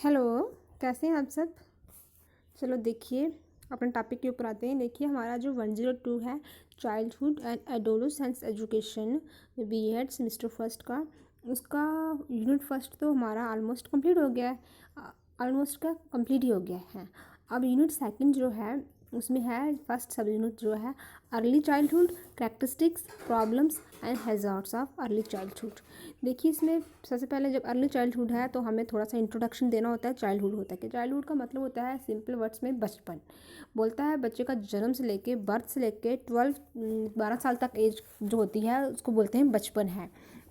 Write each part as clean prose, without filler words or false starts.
Hello, कैसे हैं आप सब। चलो देखिए, अपने टॉपिक के ऊपर आते हैं। देखिए हमारा जो 102 है, childhood and adolescence education, BEd semester first का, उसका यूनिट फर्स्ट तो हमारा ऑलमोस्ट कंप्लीट हो गया है। ऑलमोस्ट का कंप्लीट ही हो गया है। अब यूनिट सेकंड जो है उसमें है फर्स्ट सब यूनिट जो है early childhood, characteristics, problems and hazards of early childhood. देखिए इसमें सबसे पहले जब अर्ली चाइल्डहुड है तो हमें थोड़ा सा इंट्रोडक्शन देना होता है। चाइल्डहुड होता है कि चाइल्डहुड का मतलब होता है सिंपल वर्ड्स में बचपन। बोलता है बच्चे का जन्म से लेके बर्थ से लेके 12 साल तक एज जो होती है उसको बोलते हैं बचपन है।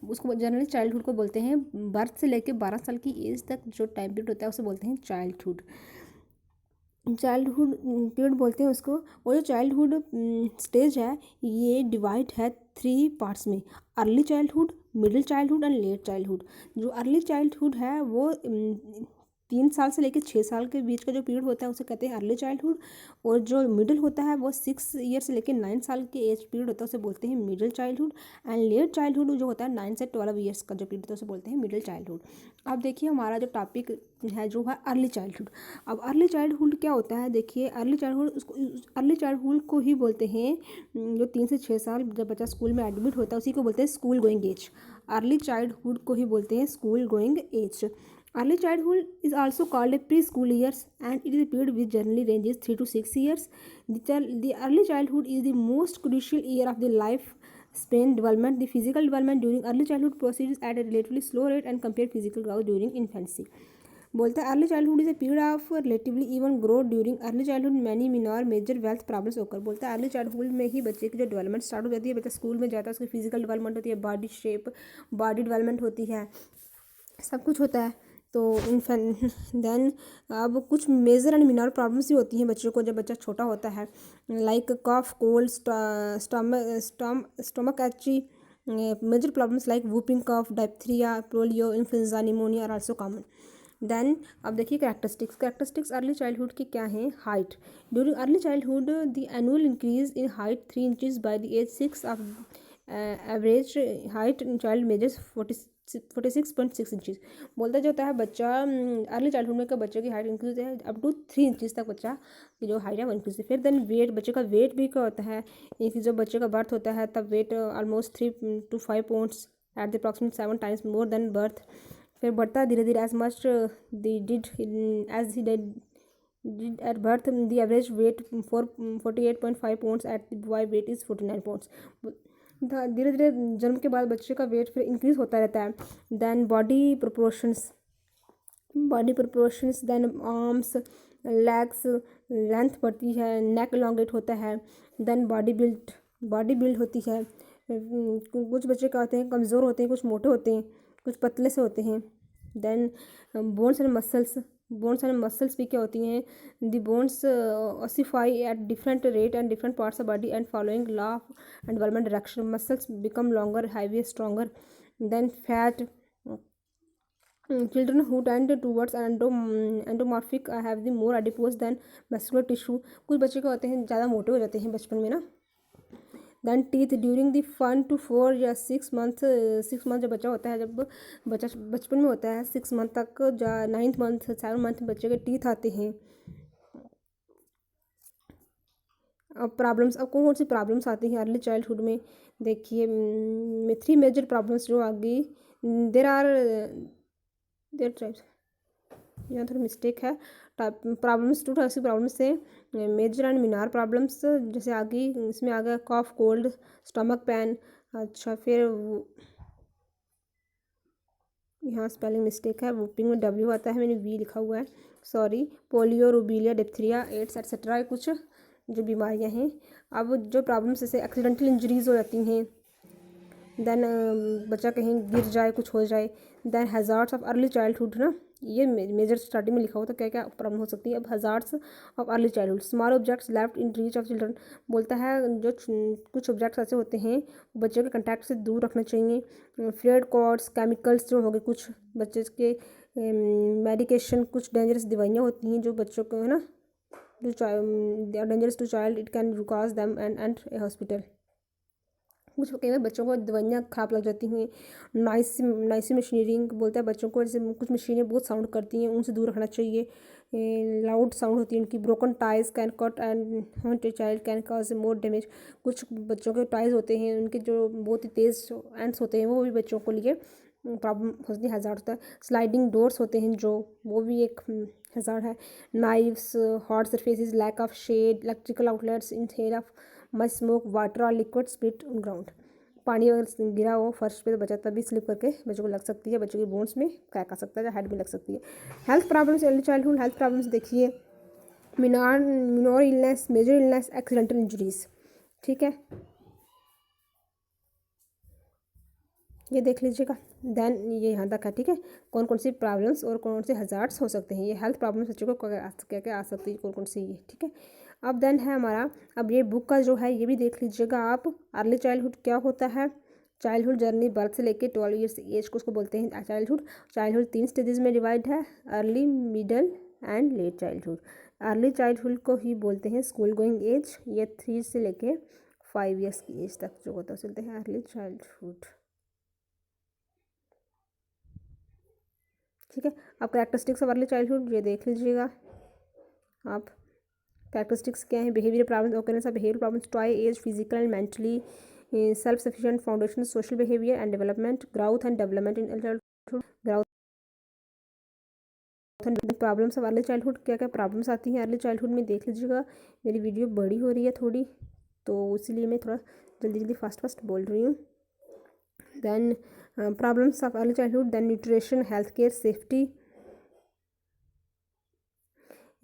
उसको जनरली चाइल्डहुड को बोलते हैं बर्थ से लेके 12 साल की एज तक जो टाइम पीरियड होता है उसे बोलते हैं चाइल्डहुड। चाइल्डहुड पीरियड बोलते हैं उसको। और जो चाइल्डहुड स्टेज है ये डिवाइड है 3 पार्ट्स में, early childhood, middle childhood and let childhood. जो अर्ली चाइल्डहुड है वो 3 साल से लेकर 6 साल के बीच का जो पीरियड होता है उसे कहते हैं अर्ली चाइल्डहुड। और जो मिडिल होता है वो 6 ईयर से लेकर 9 साल के एज पीरियड होता है उसे बोलते हैं middle childhood. And let childhood जो होता है 9 से 12 ईयर्स का जो पीरियड होता है उसे बोलते हैं मिडिल चाइल्डहुड। अब देखिए हमारा जो टॉपिक है जो है अर्ली चाइल्डहुड। अब अर्ली चाइल्डहुड क्या होता है, देखिए अर्ली चाइल्डहुड उसको अर्ली चाइल्डहुड को ही बोलते हैं जो 3 से 6 साल जब बच्चा स्कूल में एडमिट होता है उसी को बोलते हैं school going age. Early childhood को ही बोलते हैं school going age. Early childhood is also called a pre school years and it is a period which generally ranges 3 to 6 years. The early childhood is the most crucial year of the life span development. The physical development during early childhood proceeds at a relatively slow rate and compared physical growth during infancy. बोलता है early childhood is a period of relatively even growth during early childhood many minor major health problems होकर। बोलता है early childhood में ही बच्चे की जो development start हो जाती है, बच्चा स्कूल में जाता है, उसकी फिजिकल डेवलपमेंट होती है, बॉडी शेप, बॉडी डेवलपमेंट होती है, सब कुछ होता है। तो देन अब कुछ मेजर एंड मिनर प्रॉब्लम्स भी होती हैं बच्चों को जब बच्चा छोटा होता है, like cough, cold, stomach ache. Major problems like whooping cough, diphtheria, polio, influenza, pneumonia are also common. Then अब देखिए कैरेक्टरिस्टिक्स अर्ली चाइल्डहुड की क्या है। Height during early childhood the annual increase in height 3 inches by the age 6 of average height in child measures 46.6 inches. बोलता जो होता है बच्चा अर्ली चाइल्डहुड में का बच्चे की हाइट इंक्रीज है अप टू 3 इंचज तक बच्चा की जो हाइट है वो इंक्रीज है। फिर देन वेट, बच्चे का वेट भी क्या होता है कि जब बच्चे का बर्थ होता है तब weight almost 3 to 5 pounds at the approximate 7 times more than birth. फिर बढ़ता है धीरे धीरे एज मच ही did at birth. The average weight 48.5 pounds at the boy weight is 49 pounds। धीरे धीरे जन्म के बाद बच्चे का वेट फिर इंक्रीज होता रहता है। Then body proportions then arms, legs length बढ़ती है, नेक elongate होता है। देन बॉडी बिल्ड होती है। कुछ बच्चे क्या होते हैं कमज़ोर होते हैं, कुछ मोटे होते हैं, कुछ पतले से होते हैं। देन बोन्स एंड मसल्स भी क्या होती हैं, the bones ossify at different rate and different parts of body and following law and development direction muscles become longer, heavier, stronger. Then fat children who tend towards endomorphic have the more adipose than muscular tissue। कुछ बच्चे क्या होते हैं ज़्यादा मोटे हो जाते हैं बचपन में ना। Then teeth during the 1 to 4 या 6 मंथ जब बच्चा होता है, जब बच्चा बचपन में होता है 6 मंथ तक, 9th मंथ 7 मंथ बच्चे के टीथ आते हैं। अब कौन सी प्रॉब्लम्स आती हैं अर्ली चाइल्डहुड में, देखिए 3 मेजर प्रॉब्लम्स जो आ गई। देर टाइप्स, यहाँ थोड़ा मिस्टेक है। प्रॉब्लम्स 2 ऐसी प्रॉब्लम्स है, मेजर एंड मिनार प्रॉब्लम्स जैसे आ गई, इसमें आ गया कॉफ, कोल्ड, स्टमक पेन। अच्छा फिर यहाँ स्पेलिंग मिस्टेक है, वूपिंग में डब्ल्यू आता है, मैंने वी लिखा हुआ है, sorry. Polio, rubella, diphtheria, AIDS etcetera कुछ जो बीमारियाँ हैं। अब जो प्रॉब्लम्स जैसे एक्सीडेंटल इंजरीज हो जाती हैं, देन बच्चा कहीं गिर जाए, कुछ हो जाए। Then hazards of early childhood ना, ये मेजर स्टार्टिंग में लिखा हुआ था क्या क्या प्रॉब्लम हो सकती है। अब hazards of early childhood, small objects left in reach of children. बोलता है जो कुछ ऑब्जेक्ट्स ऐसे होते हैं बच्चे के कंटैक्ट से दूर रखना चाहिए। फ्रेड कॉर्ड्स, केमिकल्स जो हो गए कुछ बच्चे के, मेडिकेशन, कुछ डेंजरस दवाइयाँ होती हैं जो बच्चों को है ना, जो dangerous to child, it can cause them and a hospital. कुछ कई बार बच्चों को दवाइयाँ ख़राब लग जाती हैं, नॉइसी मशीनरी बोलते हैं बच्चों को, जैसे कुछ मशीनें बहुत साउंड करती हैं, उनसे दूर रखना चाहिए। लाउड साउंड होती है उनकी। Broken ties can cut and hurt a child can cause more damage. कुछ बच्चों के टाइज होते हैं उनके जो बहुत ही तेज़ एंड्स होते हैं, वो भी बच्चों को लिए प्रॉब्लम होती है, हज़ार्ड होता है। स्लाइडिंग डोर्स होते हैं जो, वो भी एक हज़ार्ड है। Knives, hot surfaces, lack of shade, electrical outlets, in hair of much smoke, water और लिक्विड स्प्लिट ऑन ग्राउंड। पानी अगर गिरा हो फर्श पे तो बच्चा तभी स्लिप करके बच्चों को लग सकती है, बच्चों के बोन्स में क्रैक आ सकता है या हेड में लग सकती है। Health problems, early childhood health problems देखिए, minor illness, major illness, accidental injuries. ठीक है, ये देख लीजिएगा। देन ये यहाँ तक है। ठीक है, कौन कौन सी प्रॉब्लम्स और कौन से हज़ार्ड्स हो सकते हैं, ये हेल्थ प्रॉब्लम्स बच्चों को क्या क्या आ सकती है, कौन कौन सी ये। ठीक है, अब देन है हमारा, अब ये बुक का जो है ये भी देख लीजिएगा आप। अर्ली चाइल्डहुड क्या होता है, चाइल्डहुड जर्नी बर्थ से लेके 12 ईयर्स एज को उसको बोलते हैं चाइल्डहुड। चाइल्डहुड 3 स्टेजेस में डिवाइड है, early, middle and let childhood. Early childhood को ही बोलते हैं स्कूल गोइंग एज, ये 3 से लेके 5 ईयर्स की एज तक जो होता है बोलते हैं अर्ली चाइल्डहुड। ठीक है, अब कैरेक्टरिस्टिक्स ऑफ अर्ली चाइल्डहुड ये देख लीजिएगा आप। कैरेक्टरिस्टिक्स क्या है, behaviour problems, occurrence of behaviour problems, toy age, physical and mentally, self sufficient foundation, social behaviour and development, growth and development in childhood, growth and problems of early childhood, क्या क्या problems आती हैं early childhood में देख लीजिएगा। मेरी video बड़ी हो रही है थोड़ी, तो इसीलिए मैं थोड़ा जल्दी जल्दी फास्ट बोल रही हूँ। Then problems of early childhood, then nutrition, health care, safety,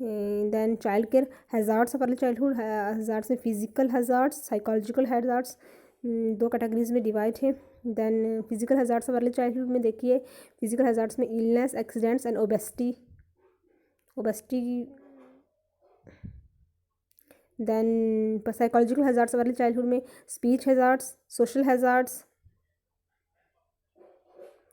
then child care, hazards of early childhood, hazards में physical hazards, psychological hazards, 2 categories में डिवाइड है। Then physical hazards of early childhood में देखिए, physical hazards में illness, accidents and obesity. Then psychological hazards of early childhood में speech hazards, social hazards,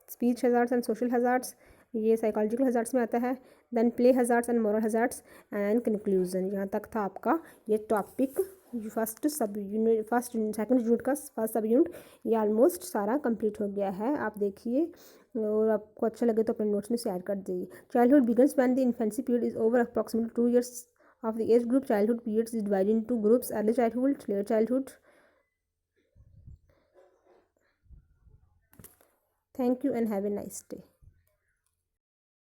speech hazards and social hazards, ये psychological hazards में आता है। Then play hazards and moral hazards and conclusion. यहाँ तक था आपका ये टॉपिक, फर्स्ट सेकंड यूनिट का फर्स्ट सब यूनिट, ये ऑलमोस्ट सारा कंप्लीट हो गया है। आप देखिए और आपको अच्छा लगे तो अपने नोट्स में से ऐड कर दीजिए। Childhood begins when the infancy period is over approximately 2 years of the age group. Childhood periods is divided into groups: early childhood, late childhood. Thank you and have a nice day.